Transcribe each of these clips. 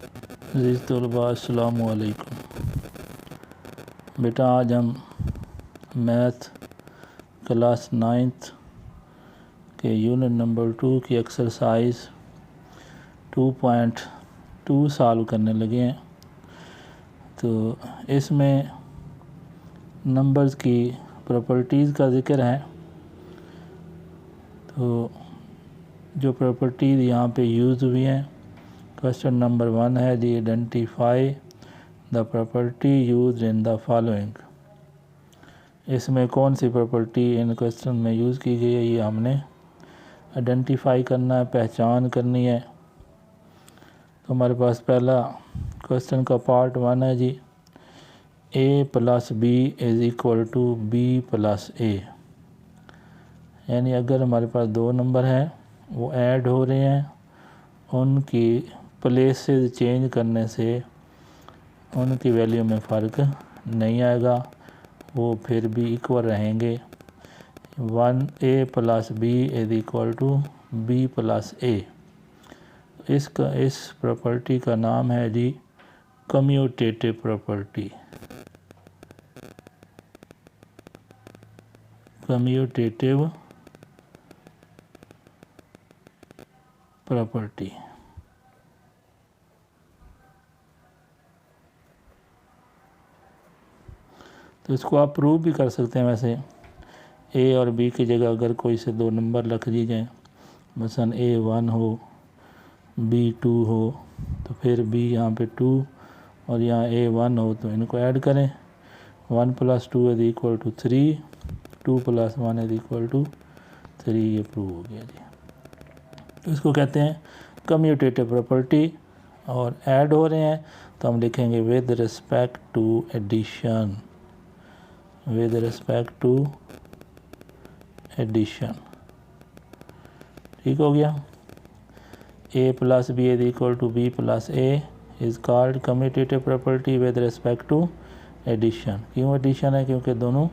अज़ीज़ तलबा अस्सलामु अलैकुम। बेटा आज हम मैथ क्लास 9th के यूनिट नंबर 2 की एक्सरसाइज 2.2 सॉल्व करने लगे हैं। तो इसमें नंबर्स की प्रॉपर्टीज़ का ज़िक्र है। तो जो प्रॉपर्टीज़ यहाँ पे यूज़ हुई हैं, क्वेश्चन नंबर 1 है जी, identify the property use in the following. इसमें कौन सी प्रॉपर्टी इन क्वेश्चन में यूज़ की गई है, ये हमने आइडेंटिफाई करना है, पहचान करनी है। तो हमारे पास पहला क्वेश्चन का पार्ट 1 है जी, a plus B is equal to B plus A. यानी अगर हमारे पास दो नंबर हैं, वो ऐड हो रहे हैं, उनकी प्लेसेस चेंज करने से उनकी वैल्यू में फ़र्क नहीं आएगा, वो फिर भी इक्वल रहेंगे। 1a plus B is equal to B plus A. इस प्रॉपर्टी का नाम है जी कम्यूटेटिव प्रॉपर्टी। Commutative property. तो इसको आप प्रूव भी कर सकते हैं। वैसे a और b की जगह अगर कोई से दो नंबर रख दी जाए, मसलन a1 हो, b2 हो, तो फिर b यहाँ पे 2 और यहाँ a1 हो, तो इनको ऐड करें। 1 plus 2 is equal to 3, 2 plus 1 is equal to 3। ये प्रूव हो गया जी। तो इसको कहते हैं कम्यूटेटिव प्रॉपर्टी। और ऐड हो रहे हैं तो हम लिखेंगे with respect to addition. With respect to addition, ठीक हो गया। a plus B is equal to B plus A is called commutative property with respect to addition. क्यों एडिशन है? क्योंकि दोनों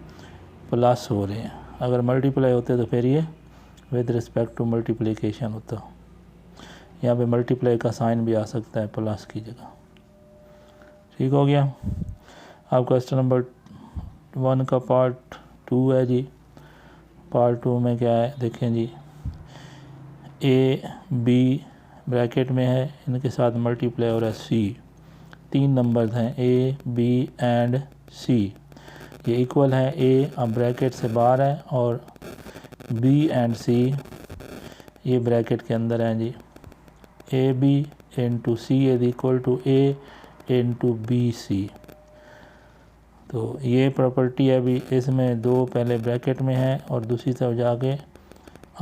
प्लस हो रहे हैं। अगर मल्टीप्लाई होते तो फिर ये विद रिस्पेक्ट टू मल्टीप्लिकेशन होता। यहाँ पे मल्टीप्लाई का साइन भी आ सकता है प्लस की जगह, ठीक हो गया। अब क्वेश्चन नंबर 1 का पार्ट 2 है जी। पार्ट 2 में क्या है देखें जी, ए बी ब्रैकेट में है, इनके साथ मल्टीप्लाई हो रहा है सी। 3 नंबर्स हैं ए बी एंड सी, ये इक्वल है। ए अब ब्रैकेट से बाहर है और बी एंड सी ये ब्रैकेट के अंदर हैं जी। A B into C is equal to A into B C. तो ये प्रॉपर्टी है भी, इसमें दो पहले ब्रैकेट में है और दूसरी तरफ जाके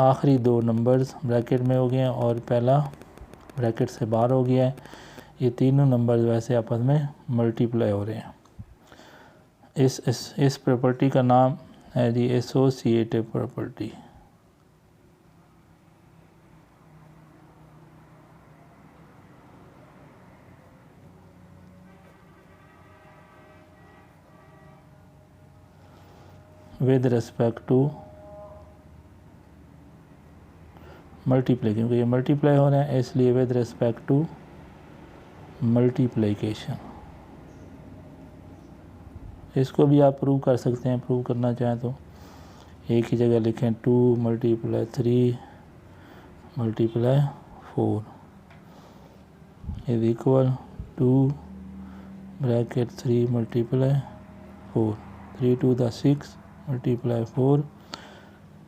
आखिरी दो नंबर्स ब्रैकेट में हो गए हैं और पहला ब्रैकेट से बाहर हो गया है। ये तीनों नंबर्स वैसे आपस में मल्टीप्लाई हो रहे हैं। इस प्रॉपर्टी का नाम है जी associative property. With respect to multiply, क्योंकि ये मल्टीप्लाई हो रहे हैं इसलिए विद रिस्पेक्ट टू मल्टीप्लिकेशन। इसको भी आप प्रूव कर सकते हैं। प्रूव करना चाहें तो एक ही जगह लिखें 2 multiply 3 multiply 4 is equal 2 bracket 3 multiply 4, 3 2 the 6 multiply 4,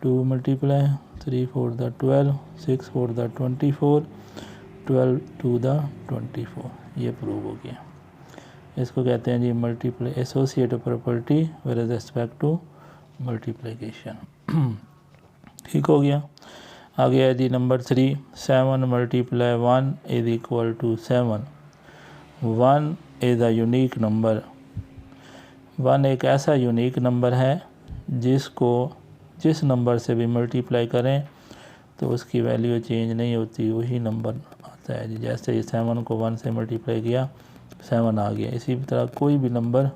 2 multiply 3 4 the 12, 6 4 the 24, 12 2 the 24। ये प्रूव हो गया। इसको कहते हैं जी multiply associative property with respect to multiplication. ठीक हो गया। आगे है जी number 3, 7 multiply 1 is equal to 7। 1 is a unique number. 1 एक ऐसा यूनिक नंबर है जिसको जिस नंबर से भी मल्टीप्लाई करें तो उसकी वैल्यू चेंज नहीं होती, वही नंबर आता है जी। जैसे ये 7 को 1 से मल्टीप्लाई किया 7 आ गया। इसी तरह कोई भी नंबर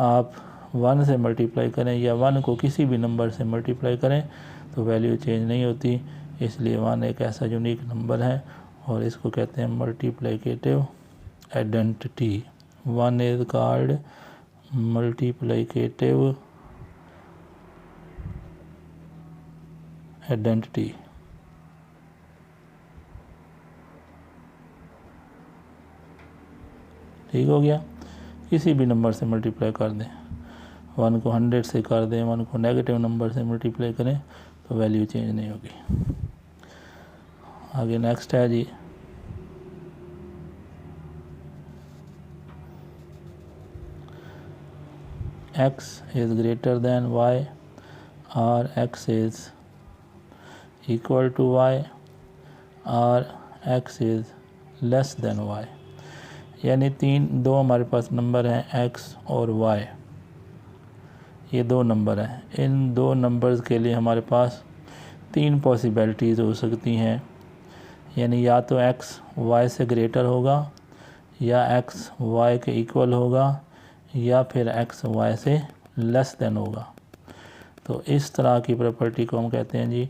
आप 1 से मल्टीप्लाई करें या 1 को किसी भी नंबर से मल्टीप्लाई करें तो वैल्यू चेंज नहीं होती। इसलिए 1 एक ऐसा यूनिक नंबर है और इसको कहते हैं multiplicative identity. One is called multiplicative identity. ठीक हो गया। किसी भी नंबर से मल्टीप्लाई कर दें, 1 को 100 से कर दें, 1 को नेगेटिव नंबर से मल्टीप्लाई करें तो वैल्यू चेंज नहीं होगी। आगे नेक्स्ट है जी x is greater than y or x is equal to y और x is less than y। यानी दो हमारे पास नंबर हैं x और y, ये दो नंबर हैं। इन दो नंबर्स के लिए हमारे पास 3 पॉसिबिलिटीज़ हो सकती हैं, यानी या तो x y से ग्रेटर होगा, या x y के इक्वल होगा, या फिर x y से लेस देन होगा। तो इस तरह की प्रॉपर्टी को हम कहते हैं जी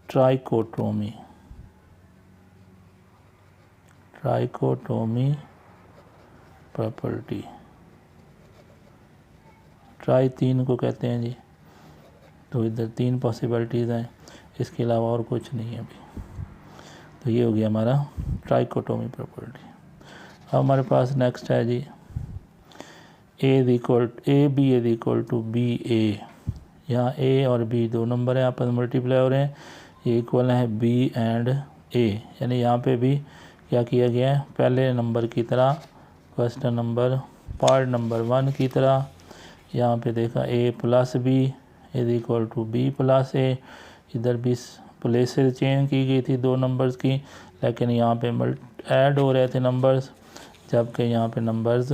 ट्राइकोटोमी। ट्राइकोटोमी प्रॉपर्टी, ट्राई 3 को कहते हैं जी। तो इधर 3 पॉसिबिलिटीज़ हैं, इसके अलावा और कुछ नहीं है अभी। तो ये हो गया हमारा ट्राइकोटोमी प्रॉपर्टी। अब हमारे पास नेक्स्ट है जी A B is equal to B A. यहाँ ए और बी दो नंबर हैं, आपस में मल्टीप्लाई हो रहे हैं, ये इक्वल है बी एंड ए। यानी यहाँ पे भी क्या किया गया है, पहले नंबर की तरह, क्वेश्चन नंबर पार्ट नंबर 1 की तरह यहाँ पे देखा A plus B is equal to B plus A. इधर भी प्लेसेस चेंज की गई थी दो नंबर्स की, लेकिन यहाँ पे ऐड हो रहे थे नंबर्स, जबकि यहाँ पे नंबर्स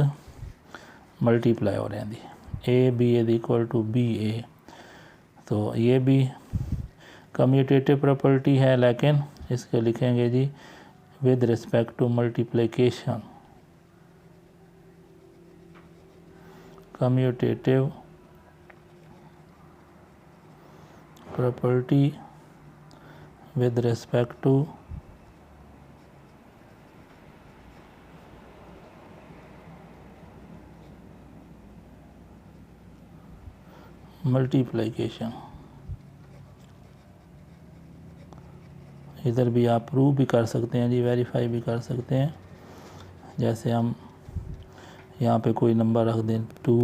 मल्टीप्लाई हो रहे हैं। A B is equal to B A. तो ये भी कम्यूटेटिव प्रॉपर्टी है, लेकिन इसको लिखेंगे जी with respect to multiplication. Commutative property with respect to multiplication. इधर भी आप प्रूव भी कर सकते हैं जी, वेरीफाई भी कर सकते हैं। जैसे हम यहाँ पे कोई नंबर रख दें 2,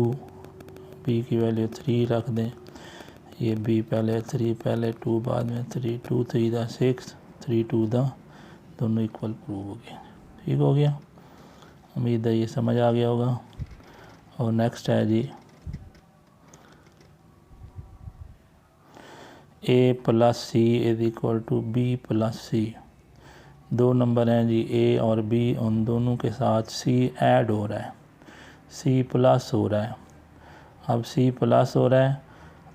b की वैल्यू 3 रख दें, ये b पहले 3 पहले 2 बाद में 3, 2 3 दा 6, 3 2 दा, दोनों इक्वल प्रूव हो गए। ठीक हो गया, उम्मीद है ये समझ आ गया होगा। और नेक्स्ट है जी a plus C is equal to B plus C. दो नंबर हैं जी a और b, उन दोनों के साथ c ऐड हो रहा है, c प्लस हो रहा है। अब c प्लस हो रहा है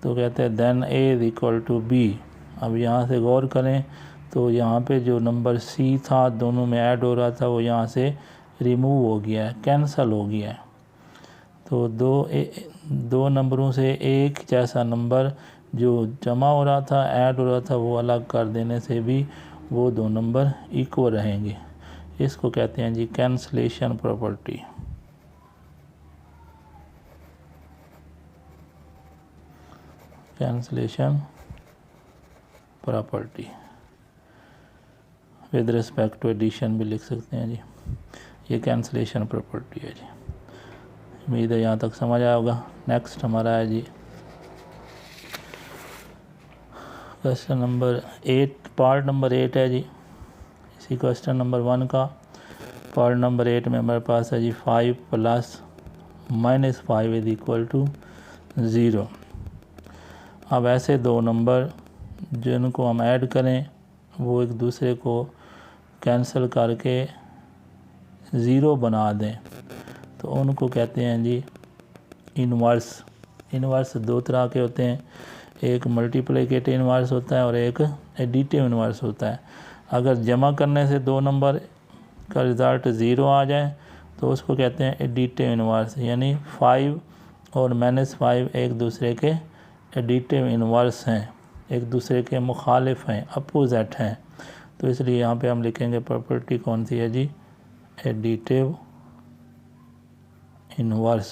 तो कहते हैं then a is equal to b। अब यहाँ से गौर करें तो यहाँ पे जो नंबर c था दोनों में ऐड हो रहा था, वो यहाँ से रिमूव हो गया है, कैंसिल हो गया है। तो दो नंबरों से एक जैसा नंबर जो जमा हो रहा था, ऐड हो रहा था, वो अलग कर देने से भी वो दो नंबर इक्वल रहेंगे। इसको कहते हैं जी cancellation property. Cancellation property with respect to addition भी लिख सकते हैं जी। ये कैंसलेशन प्रॉपर्टी है जी। उम्मीद है यहाँ तक समझ आया होगा। नेक्स्ट हमारा है जी क्वेश्चन नंबर 8, पार्ट नंबर 8 है जी। इसी क्वेश्चन नंबर 1 का पार्ट नंबर 8 में हमारे पास है जी 5 plus minus 5 is equal to 0। अब ऐसे दो नंबर जिनको हम ऐड करें वो एक दूसरे को कैंसिल करके 0 बना दें, तो उनको कहते हैं जी इन्वर्स। इन्वर्स दो तरह के होते हैं, एक मल्टीप्लिकेटिव इन्वर्स होता है और एक एडिटिव इन्वर्स होता है। अगर जमा करने से दो नंबर का रिज़ल्ट 0 आ जाए तो उसको कहते हैं एडिटिव इन्वर्स, यानी 5 और -5 एक दूसरे के एडिटिव इन्वर्स हैं, एक दूसरे के मुखालिफ हैं, अपोजिट हैं। तो इसलिए यहाँ पे हम लिखेंगे प्रॉपर्टी कौन सी है जी, एडिटिव इनवर्स।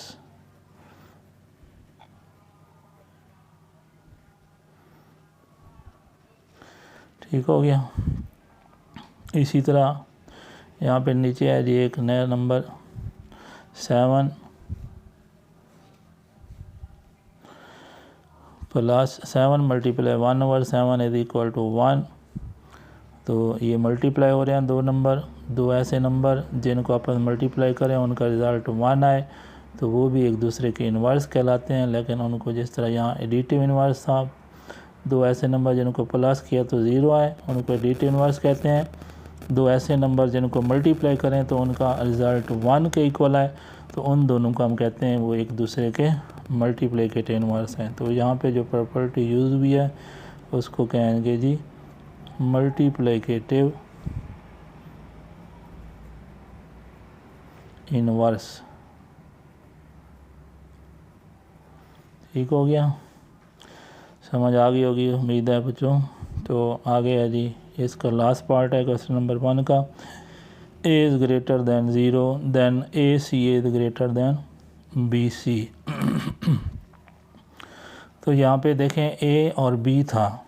ठीक हो गया। इसी तरह यहाँ पे नीचे है जी एक नया number 7 plus 7 multiply 1/7 is equal to 1। तो ये मल्टीप्लाई हो रहे हैं दो नंबर, दो ऐसे नंबर जिनको आपस में मल्टीप्लाई करें उनका रिज़ल्ट 1 आए, तो वो भी एक दूसरे के इन्वर्स कहलाते हैं। लेकिन उनको जिस तरह यहाँ एडिटिव इन्वर्स था, दो ऐसे नंबर जिनको प्लस किया तो 0 आए, उनको एडिटिव इन्वर्स कहते हैं। दो ऐसे नंबर जिनको मल्टीप्लाई करें तो उनका रिज़ल्ट 1 के इक्वल आए, तो उन दोनों को हम कहते हैं वो एक दूसरे के मल्टीप्लिकेटिव इन्वर्स हैं। तो यहाँ पे जो प्रॉपर्टी यूज़ हुई है उसको कहेंगे जी मल्टीप्लिकेटिव इन्वर्स। ठीक हो गया, समझ आ गई होगी उम्मीद है बच्चों। तो आगे है जी इसका लास्ट पार्ट है क्वेश्चन नंबर 1 का, a is greater than 0 then AC is greater than BC। तो यहाँ पे देखें A और B था,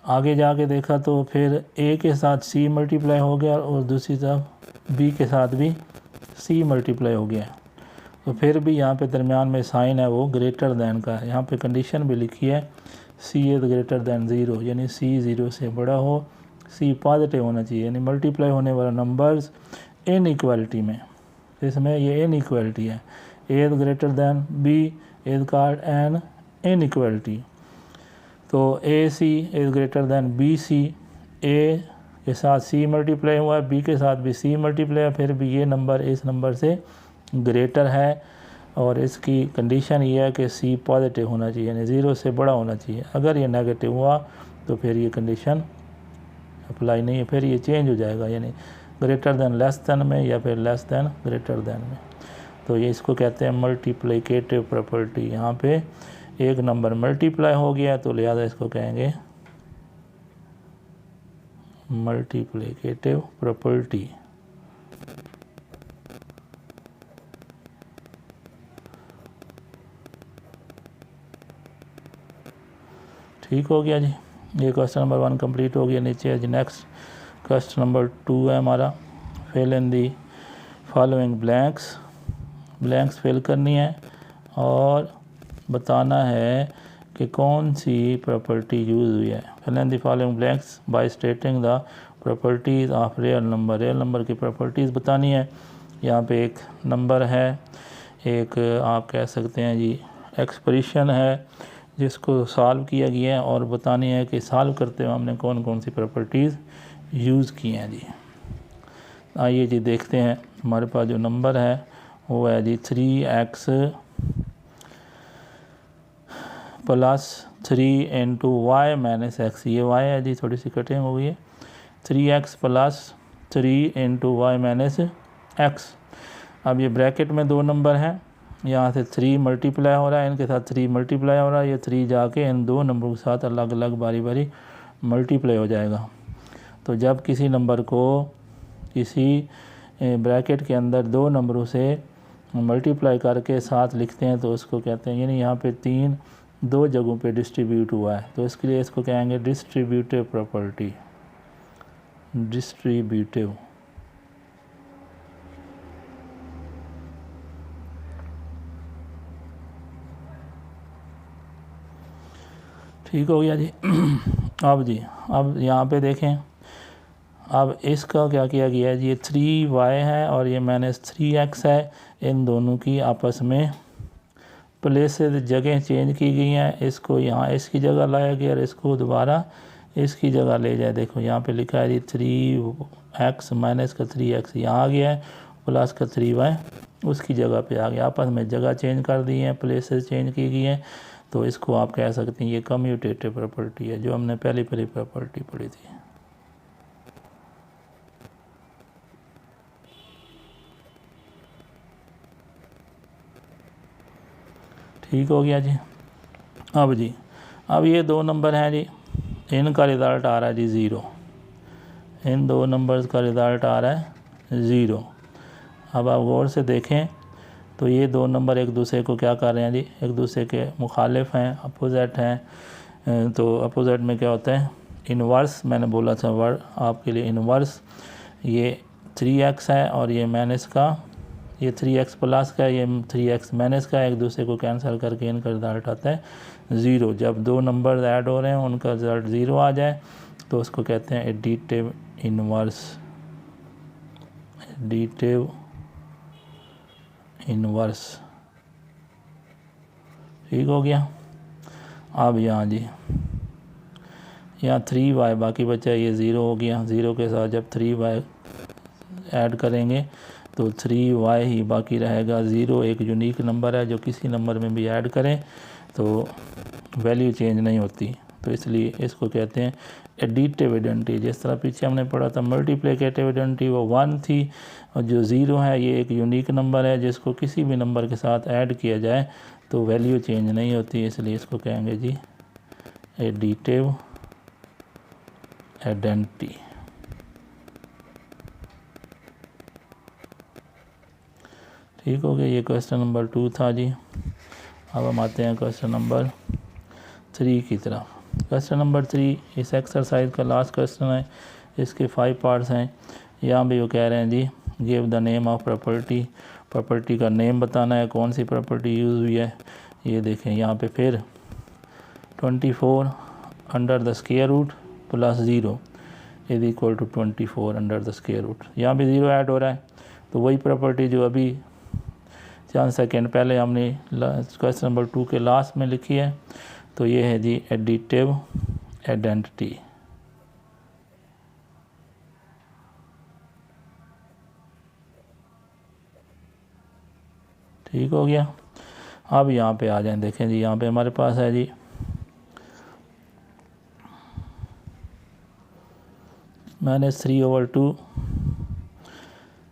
आगे जाके देखा तो फिर A के साथ C मल्टीप्लाई हो गया और दूसरी तरफ B के साथ भी C मल्टीप्लाई हो गया। तो फिर भी यहाँ पे दरमियान में साइन है वो ग्रेटर दैन का है। यहाँ पे कंडीशन भी लिखी है C इज़ ग्रेटर दैन 0, यानी C 0 से बड़ा हो, C पॉजिटिव होना चाहिए, यानी मल्टीप्लाई होने वाला नंबर्स इन इक्वालिटी में, इसमें ये इन इक्वालिटी है। A is greater then B is called an in equality. तो AC is greater than BC, A के साथ C मल्टीप्लाई हुआ है, B के साथ भी C मल्टीप्लाई है, फिर भी ये नंबर इस नंबर से ग्रेटर है, और इसकी कंडीशन ये है कि C पॉजिटिव होना चाहिए, यानी 0 से बड़ा होना चाहिए। अगर ये नेगेटिव हुआ तो फिर ये कंडीशन अप्लाई नहीं है, फिर ये चेंज हो जाएगा, यानी ग्रेटर दैन लेस दैन में या फिर लेस दैन ग्रेटर दैन में। तो ये इसको कहते हैं मल्टीप्लिकेटिव प्रॉपर्टी। यहाँ पे एक नंबर मल्टीप्लाई हो गया तो लिहाजा इसको कहेंगे मल्टीप्लिकेटिव प्रॉपर्टी। ठीक हो गया जी, ये क्वेश्चन नंबर 1 कंप्लीट हो गया। नीचे है जी नेक्स्ट क्वेश्चन नंबर 2 है हमारा, fill in the following blanks. Blanks fill करनी है और बताना है कि कौन सी प्रॉपर्टी यूज़ हुई है। Fill in the following blanks by stating the properties of real number. Real number की प्रॉपर्टीज़ बतानी है। यहाँ पे एक नंबर है, एक आप कह सकते हैं जी एक्सप्रेशन है जिसको सॉल्व किया गया है, और बतानी है कि सॉल्व करते हुए हमने कौन कौन सी प्रॉपर्टीज़ यूज़ की हैं जी। आइए जी देखते हैं। हमारे पास जो नंबर है वो है जी 3x plus 3 into Y minus X. ये y है जी, थोड़ी सी कटिंग हो गई है। 3x plus 3 into Y minus X. अब ये ब्रैकेट में दो नंबर हैं, यहाँ से 3 मल्टीप्लाई हो रहा है, इनके साथ 3 मल्टीप्लाई हो रहा है, ये 3 जाके इन दो नंबरों के साथ अलग अलग बारी बारी मल्टीप्लाई हो जाएगा। तो जब किसी नंबर को किसी ब्रैकेट के अंदर दो नंबरों से मल्टीप्लाई करके साथ लिखते हैं तो उसको कहते हैं, यानी यहाँ पे 3 दो जगहों पे डिस्ट्रीब्यूट हुआ है, तो इसके लिए इसको कहेंगे डिस्ट्रीब्यूटिव प्रॉपर्टी। डिस्ट्रीब्यूटिव। ठीक हो गया जी। अब यहाँ पे देखें, अब इसका क्या किया गया है जी, ये 3y है और ये -3x है, इन दोनों की आपस में प्लेसेस जगह चेंज की गई हैं। इसको यहाँ इसकी जगह लाया गया और इसको दोबारा इसकी जगह ले जाए। देखो यहाँ पे लिखा है जी 3x माइनस का 3x यहाँ आ गया है, प्लस का 3y उसकी जगह पे आ गया। आपस में जगह चेंज कर दी हैं, प्लेसेस चेंज की गई हैं, तो इसको आप कह सकते हैं ये कम्यूटेटिव प्रॉपर्टी है, जो हमने पहली प्रॉपर्टी पढ़ी थी। ठीक हो गया जी। अब ये दो नंबर हैं जी, इनका रिज़ल्ट आ रहा है जी 0। इन दो नंबर्स का रिज़ल्ट आ रहा है 0। अब आप गौर से देखें तो ये दो नंबर एक दूसरे को क्या कर रहे हैं जी, एक दूसरे के मुखालिफ हैं, अपोजिट हैं। तो अपोजिट में क्या होता है, इन्वर्स, मैंने बोला था वर्ड आपके लिए इन्वर्स। ये 3x है और ये माइनस का, ये 3x प्लस का, ये 3x माइनस का, एक दूसरे को कैंसिल करके इनका रिजल्ट आता है 0। जब दो नंबर ऐड हो रहे हैं उनका रिजल्ट 0 आ जाए तो उसको कहते हैं एडिटिव इन्वर्स, एडिटिव इन्वर्स। ठीक हो गया। अब यहाँ जी, यहाँ 3y बाकी बचा, ये 0 हो गया। 0 के साथ जब 3y ऐड करेंगे तो 3y ही बाकी रहेगा। 0 एक यूनिक नंबर है जो किसी नंबर में भी ऐड करें तो वैल्यू चेंज नहीं होती, तो इसलिए इसको कहते हैं एडिटिव आइडेंटिटी। जिस तरह पीछे हमने पढ़ा था मल्टीप्लिकेटिव आइडेंटिटी, वो 1 थी, और जो 0 है ये एक यूनिक नंबर है जिसको किसी भी नंबर के साथ ऐड किया जाए तो वैल्यू चेंज नहीं होती, इसलिए इसको कहेंगे जी एडिटिव आइडेंटिटी। ठीक हो गया। ये क्वेश्चन नंबर 2 था जी। अब हम आते हैं क्वेश्चन नंबर 3 की तरफ। क्वेश्चन नंबर 3 इस एक्सरसाइज का लास्ट क्वेश्चन है। इसके 5 पार्ट्स हैं। यहाँ भी वो कह रहे हैं जी give the name of property, property का नेम बताना है, कौन सी प्रॉपर्टी यूज़ हुई है। ये देखें यहाँ पे फिर 24 under the square root plus 0 is equal to 24 under the square root. यहाँ भी 0 ऐड हो रहा है, तो वही प्रॉपर्टी जो अभी चंद सेकेंड पहले हमने क्वेश्चन नंबर 2 के लास्ट में लिखी है, तो ये है जी एडिटिव आइडेंटिटी। ठीक हो गया। अब यहाँ पे आ जाएं, देखें जी यहाँ पे हमारे पास है जी -3/2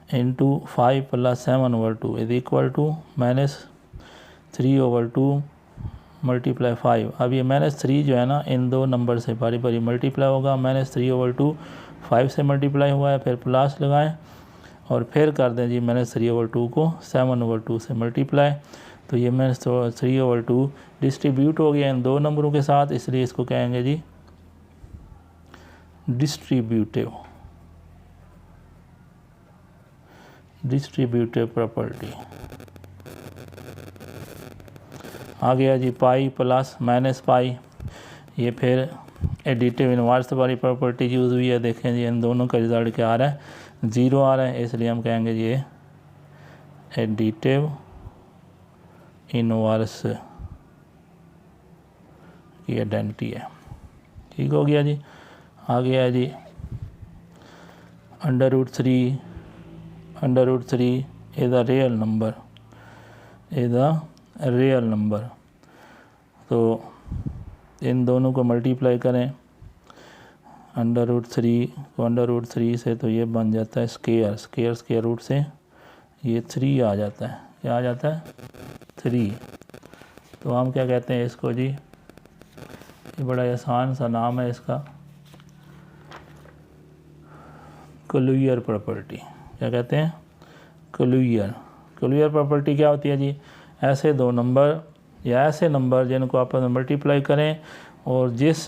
into 5 + 7/2 is equal to -3/2 multiply 5। अब ये -3 जो है ना इन दो नंबर से बारी बारी मल्टीप्लाई होगा। -3/2 5 से मल्टीप्लाई हुआ है, फिर प्लस लगाएं और फिर कर दें जी -3/2 को 7/2 से मल्टीप्लाई। तो ये -3/2 डिस्ट्रीब्यूट हो गया इन दो नंबरों के साथ, इसलिए इसको कहेंगे जी डिस्ट्रीब्यूटिव प्रॉपर्टी। आ गया जी पाई प्लस माइनस पाई, ये फिर एडिटिव इन्वर्स वाली प्रॉपर्टी यूज़ हुई है। देखें जी इन दोनों का रिजल्ट क्या आ रहा है, 0 आ रहा है, इसलिए हम कहेंगे ये एडिटिव इन्वर्स की आइडेंटिटी है। ठीक हो गया जी। आ गया है जी √3 इज़ अ रियल नंबर, तो इन दोनों को मल्टीप्लाई करें √3 को √3 से, तो ये बन जाता है स्क्वायर रूट से ये 3 आ जाता है। क्या आ जाता है 3। तो हम क्या कहते हैं इसको जी, ये बड़ा आसान सा नाम है इसका, क्लूयर प्रॉपर्टी। क्या कहते हैं क्लूयर प्रॉपर्टी क्या होती है जी, ऐसे दो नंबर या ऐसे नंबर जिनको आपस में मल्टीप्लाई करें और जिस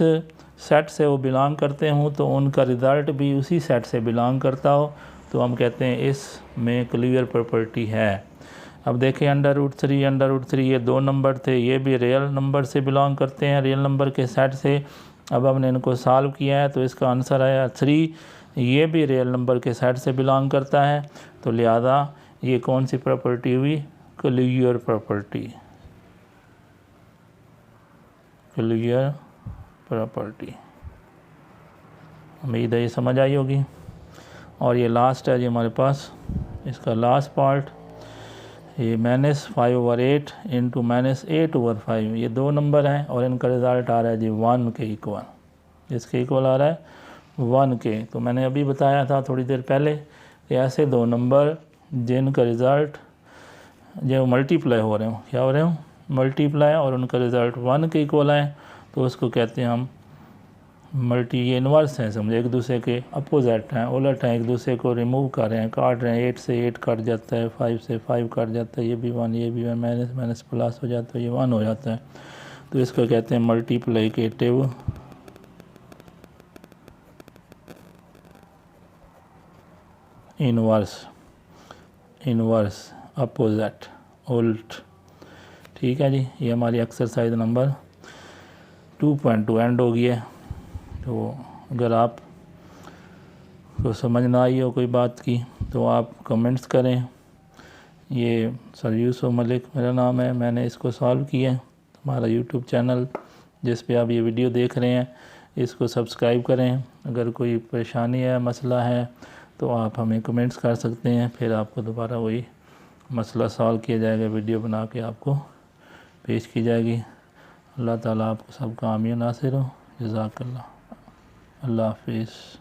सेट से वो बिलोंग करते हों तो उनका रिज़ल्ट भी उसी सेट से बिलोंग करता हो, तो हम कहते हैं इसमें क्लूयर प्रॉपर्टी है। अब देखें √3 ये दो नंबर थे, ये भी रियल नंबर से बिलोंग करते हैं, रियल नंबर के सेट से। अब हमने इनको सॉल्व किया है तो इसका आंसर आया 3, ये भी रियल नंबर के सेट से बिलोंग करता है, तो लिहाजा ये कौन सी प्रॉपर्टी हुई, क्लूयर प्रॉपर्टी। उम्मीद है ये समझ आई होगी। और ये लास्ट है जी हमारे पास, इसका लास्ट पार्ट, ये -5/8 इंटू -8/5, ये दो नंबर हैं और इनका रिज़ल्ट आ रहा है जी 1 के इक्वल। इसके इक्वल आ रहा है 1 के। तो मैंने अभी बताया था थोड़ी देर पहले कि ऐसे दो नंबर जिनका रिज़ल्ट जो मल्टीप्लाई हो रहे हो, क्या हो रहे हो, मल्टीप्लाई, और उनका रिज़ल्ट 1 के इक्वल है, तो उसको कहते हैं हम मल्टी ये इन्वर्स हैं, समझे, एक दूसरे के अपोजिट हैं, उलट हैं, एक दूसरे को रिमूव कर रहे हैं, काट रहे हैं। 8 से 8 कट जाता है, 5 से 5 कट जाता है, ये भी 1, ये भी 1, माइनस माइनस प्लस हो जाता है, ये 1 हो जाता है। तो इसको कहते हैं मल्टीप्लिकेटिव इन्वर्स अपोजिट उल्ट। ठीक है जी, ये हमारी एक्सरसाइज नंबर 2.2 एंड हो गई है। तो अगर आप को समझ ना आई हो कोई बात की तो आप कमेंट्स करें। ये सर यूसुफ मलिक मेरा नाम है, मैंने इसको सॉल्व किया है। हमारा यूट्यूब चैनल जिस पे आप ये वीडियो देख रहे हैं इसको सब्सक्राइब करें। अगर कोई परेशानी है, मसला है तो आप हमें कमेंट्स कर सकते हैं, फिर आपको दोबारा वही मसला सॉल्व किया जाएगा, वीडियो बना के आपको पेश की जाएगी। अल्लाह ताला आपको सबका आमीन नासिर हो। जज़ाकल्लाह। अल्लाह हाफिज़।